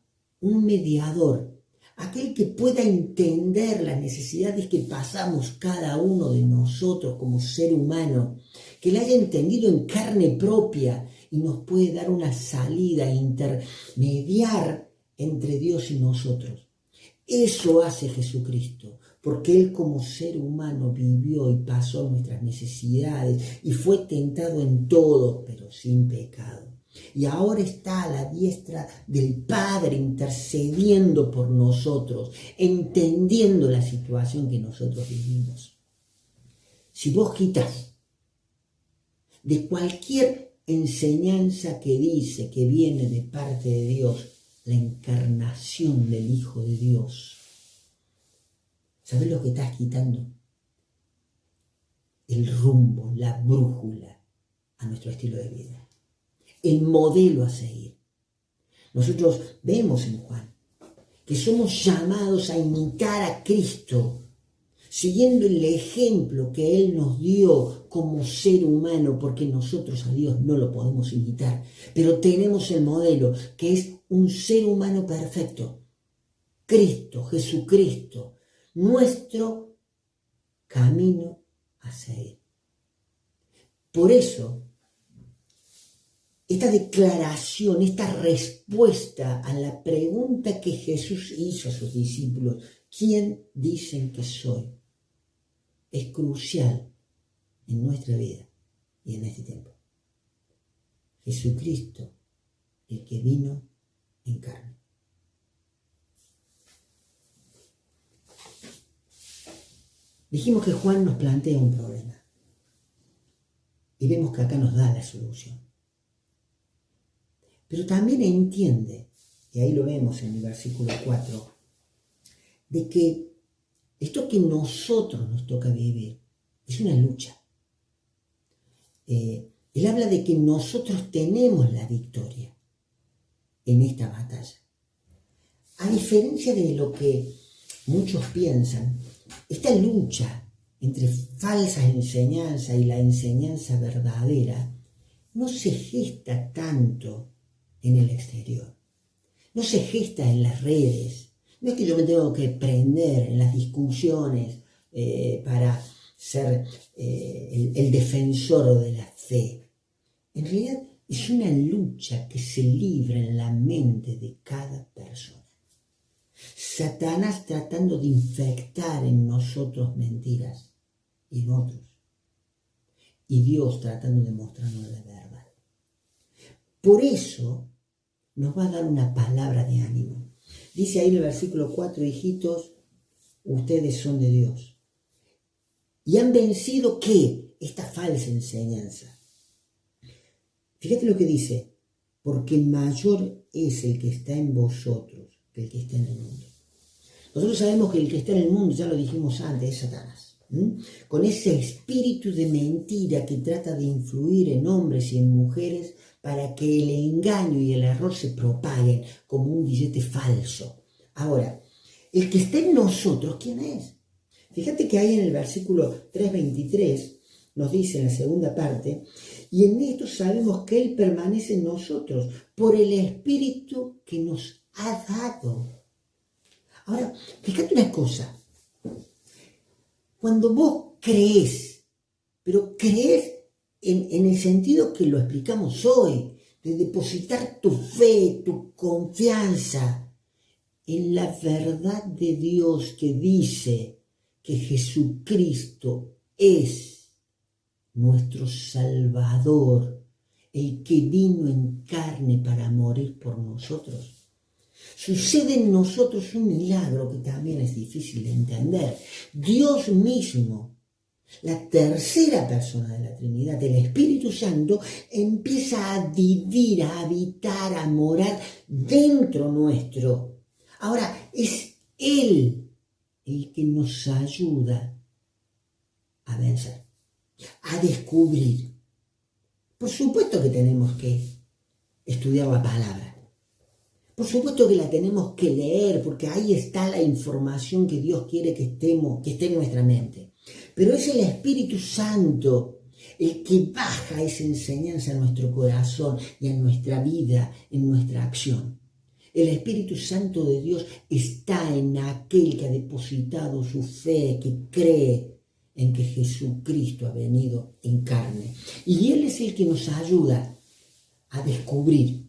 un mediador, aquel que pueda entender las necesidades que pasamos cada uno de nosotros como ser humano, que la haya entendido en carne propia y nos puede dar una salida, intermediar entre Dios y nosotros. Eso hace Jesucristo, porque Él como ser humano vivió y pasó nuestras necesidades y fue tentado en todo, pero sin pecado. Y ahora está a la diestra del Padre intercediendo por nosotros, entendiendo la situación que nosotros vivimos. Si vos quitas de cualquier enseñanza que dice que viene de parte de Dios, la encarnación del Hijo de Dios, ¿sabés lo que estás quitando? El rumbo, la brújula a nuestro estilo de vida, el modelo a seguir. Nosotros vemos en Juan que somos llamados a imitar a Cristo, siguiendo el ejemplo que Él nos dio como ser humano, porque nosotros a Dios no lo podemos imitar, pero tenemos el modelo, que es un ser humano perfecto, Cristo, Jesucristo, nuestro camino a seguir. Por eso, esta declaración, esta respuesta a la pregunta que Jesús hizo a sus discípulos, ¿quién dicen que soy?, es crucial en nuestra vida y en este tiempo. Jesucristo, el que vino en carne. Dijimos que Juan nos plantea un problema y vemos que acá nos da la solución. Pero también entiende, y ahí lo vemos en el versículo 4, de que esto que nosotros nos toca vivir es una lucha. Él habla de que nosotros tenemos la victoria en esta batalla. A diferencia de lo que muchos piensan, esta lucha entre falsas enseñanzas y la enseñanza verdadera no se gesta tanto en el exterior, no se gesta en las redes. No es que yo me tengo que prender en las discusiones para ser el defensor de la fe. En realidad es una lucha que se libra en la mente de cada persona. Satanás tratando de infectar en nosotros mentiras y en otros. Y Dios tratando de mostrarnos la verdad. Por eso nos va a dar una palabra de ánimo. Dice ahí en el versículo 4, hijitos, ustedes son de Dios. Y han vencido, ¿qué? Esta falsa enseñanza. Fíjate lo que dice, porque mayor es el que está en vosotros que el que está en el mundo. Nosotros sabemos que el que está en el mundo, ya lo dijimos antes, es Satanás. Con ese espíritu de mentira que trata de influir en hombres y en mujeres para que el engaño y el error se propaguen como un billete falso. Ahora, el que está en nosotros, ¿quién es? Fíjate que ahí en el versículo 3:23 nos dice en la segunda parte, y en esto sabemos que Él permanece en nosotros por el Espíritu que nos ha dado. Ahora, fíjate una cosa. Cuando vos crees, pero crees en el sentido que lo explicamos hoy, de depositar tu fe, tu confianza en la verdad de Dios que dice que Jesucristo es nuestro Salvador, el que vino en carne para morir por nosotros. Sucede en nosotros un milagro que también es difícil de entender. Dios mismo, la tercera persona de la Trinidad, el Espíritu Santo, empieza a vivir, a habitar, a morar dentro nuestro. Ahora, es Él el que nos ayuda a vencer, a descubrir. Por supuesto que tenemos que estudiar la palabra. Por supuesto que la tenemos que leer, porque ahí está la información que Dios quiere que esté en nuestra mente. Pero es el Espíritu Santo el que baja esa enseñanza a nuestro corazón y a nuestra vida, en nuestra acción. El Espíritu Santo de Dios está en aquel que ha depositado su fe, que cree en que Jesucristo ha venido en carne. Y Él es el que nos ayuda a descubrir,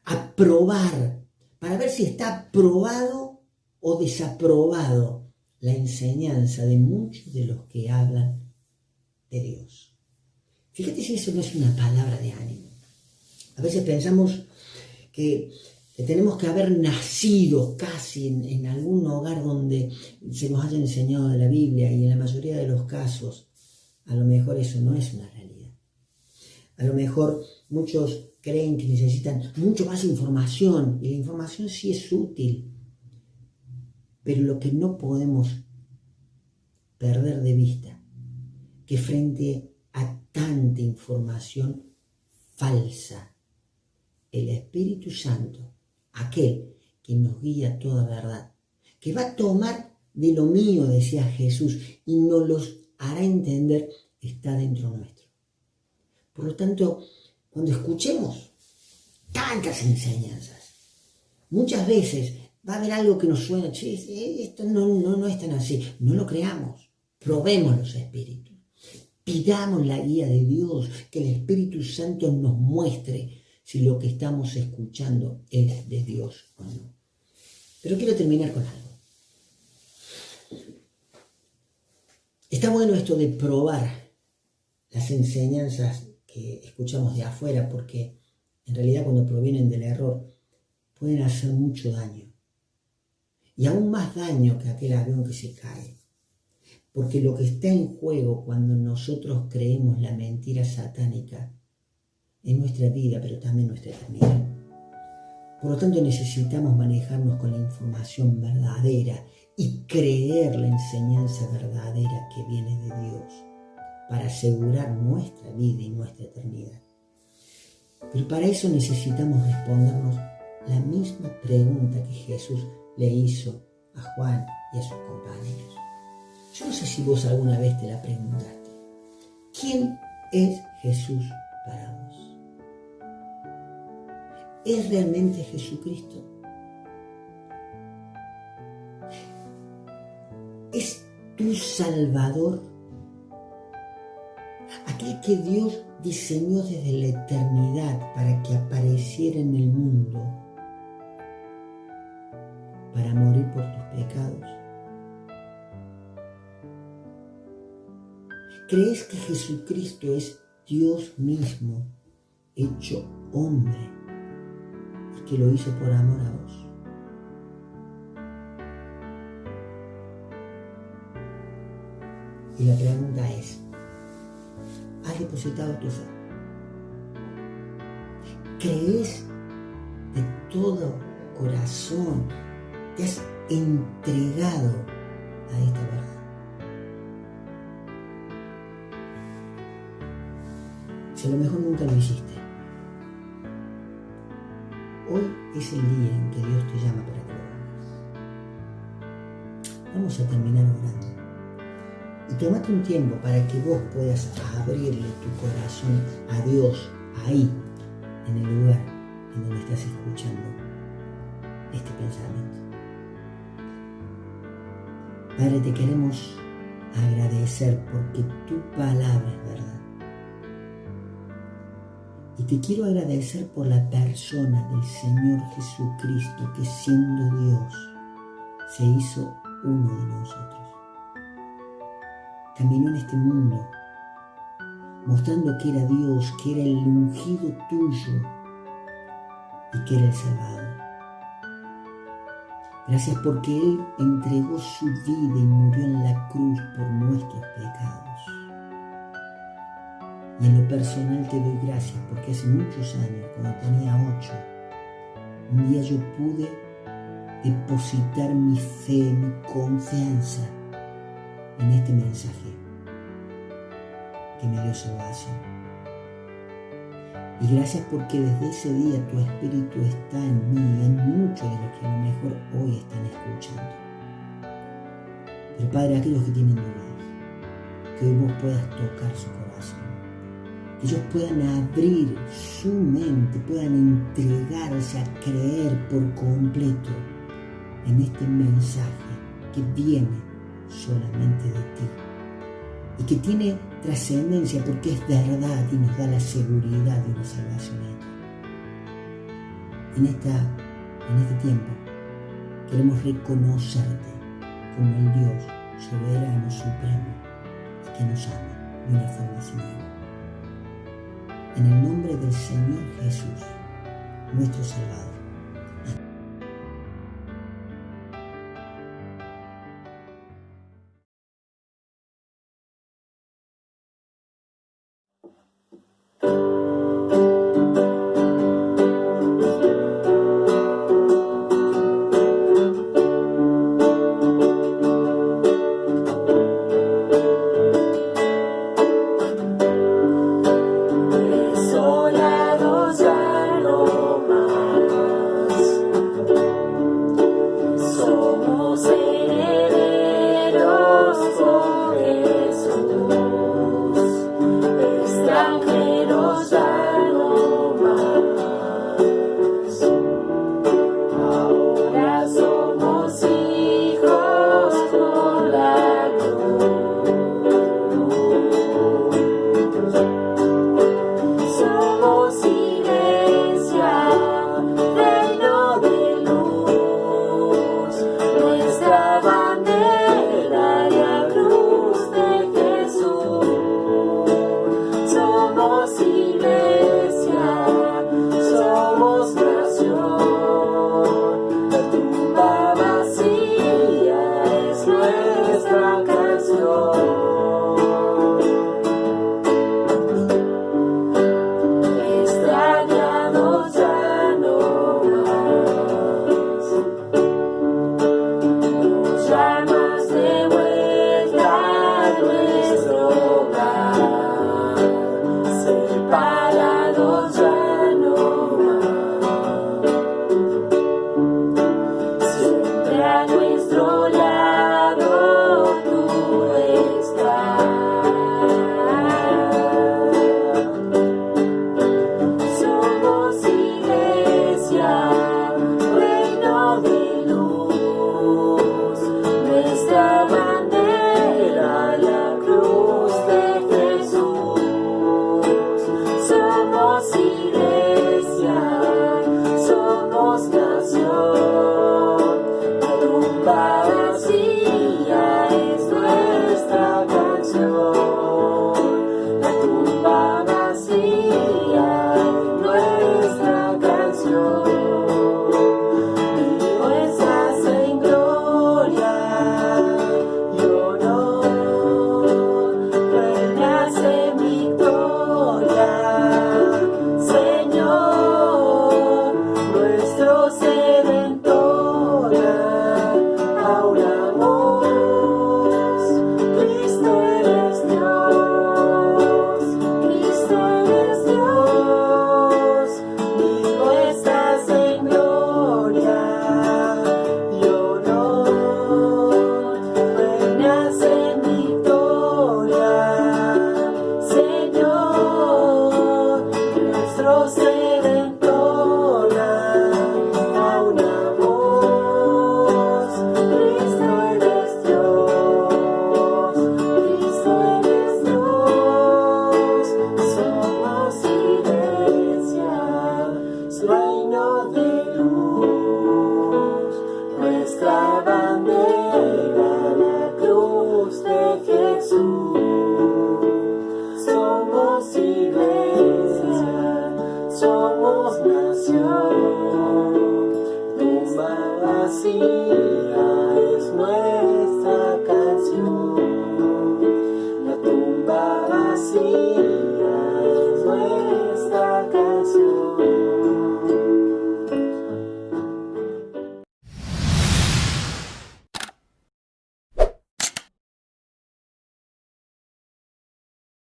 a probar, para ver si está aprobado o desaprobado la enseñanza de muchos de los que hablan de Dios. Fíjate si eso no es una palabra de ánimo. A veces pensamos que tenemos que haber nacido casi en algún hogar donde se nos haya enseñado de la Biblia, y en la mayoría de los casos a lo mejor eso no es una realidad. A lo mejor muchos creen que necesitan mucho más información, y la información sí es útil, pero lo que no podemos perder de vista, que frente a tanta información falsa, el Espíritu Santo, aquel que nos guía a toda verdad, que va a tomar de lo mío, decía Jesús, y nos los hará entender, está dentro nuestro. Por lo tanto, cuando escuchemos tantas enseñanzas, muchas veces va a haber algo que nos suena, esto no es tan así. No lo creamos, probemos los espíritus. Pidamos la guía de Dios, que el Espíritu Santo nos muestre si lo que estamos escuchando es de Dios o no. Pero quiero terminar con algo. Está bueno esto de probar las enseñanzas que escuchamos de afuera, porque en realidad cuando provienen del error pueden hacer mucho daño. Y aún más daño que aquel avión que se cae. Porque lo que está en juego cuando nosotros creemos la mentira satánica es nuestra vida, pero también nuestra eternidad. Por lo tanto, necesitamos manejarnos con la información verdadera y creer la enseñanza verdadera que viene de Dios para asegurar nuestra vida y nuestra eternidad. Pero para eso necesitamos respondernos la misma pregunta que Jesús le hizo a Juan y a sus compañeros. Yo no sé si vos alguna vez te la preguntaste. ¿Quién es Jesús para vos? ¿Es realmente Jesucristo? ¿Es tu Salvador? Aquel que Dios diseñó desde la eternidad para que apareciera en el mundo, para morir por tus pecados. ¿Crees que Jesucristo es Dios mismo, hecho hombre, y que lo hizo por amor a vos? Y la pregunta es, ¿has depositado tu fe? ¿Crees de todo corazón? ¿Te has entregado a esta verdad? Si a lo mejor nunca lo hiciste, hoy es el día en que Dios te llama para que lo hagas. Vamos a terminar orando. Y tómate un tiempo para que vos puedas abrirle tu corazón a Dios ahí, en el lugar en donde estás escuchando este pensamiento. Padre, te queremos agradecer porque tu palabra es verdad. Y te quiero agradecer por la persona del Señor Jesucristo, que siendo Dios se hizo uno de nosotros. Caminó en este mundo mostrando que era Dios, que era el ungido tuyo y que era el Salvador. Gracias porque Él entregó su vida y murió en la cruz por nuestros pecados. Y en lo personal te doy gracias porque hace muchos años, cuando tenía 8, un día yo pude depositar mi fe, mi confianza en este mensaje que me dio salvación. Y gracias porque desde ese día tu Espíritu está en mí y en muchos de los que a lo mejor hoy están escuchando. Pero Padre, aquellos que tienen dudas, que hoy vos puedas tocar su corazón, que ellos puedan abrir su mente, puedan entregarse a creer por completo en este mensaje que viene solamente de ti y que tiene trascendencia porque es verdad y nos da la seguridad de una salvación eterna. En este tiempo queremos reconocerte como el Dios soberano, supremo y que nos ama de una forma sin igual. En el nombre del Señor Jesús, nuestro Salvador. Desolado ya no más. nuestro ser entona a una voz. Cristo eres Dios, Cristo eres Dios. Somos iglesia, reino de luz, nuestra bandera, la cruz de Jesús. Somos iglesia, somos nación, tumba vacía es nuestra.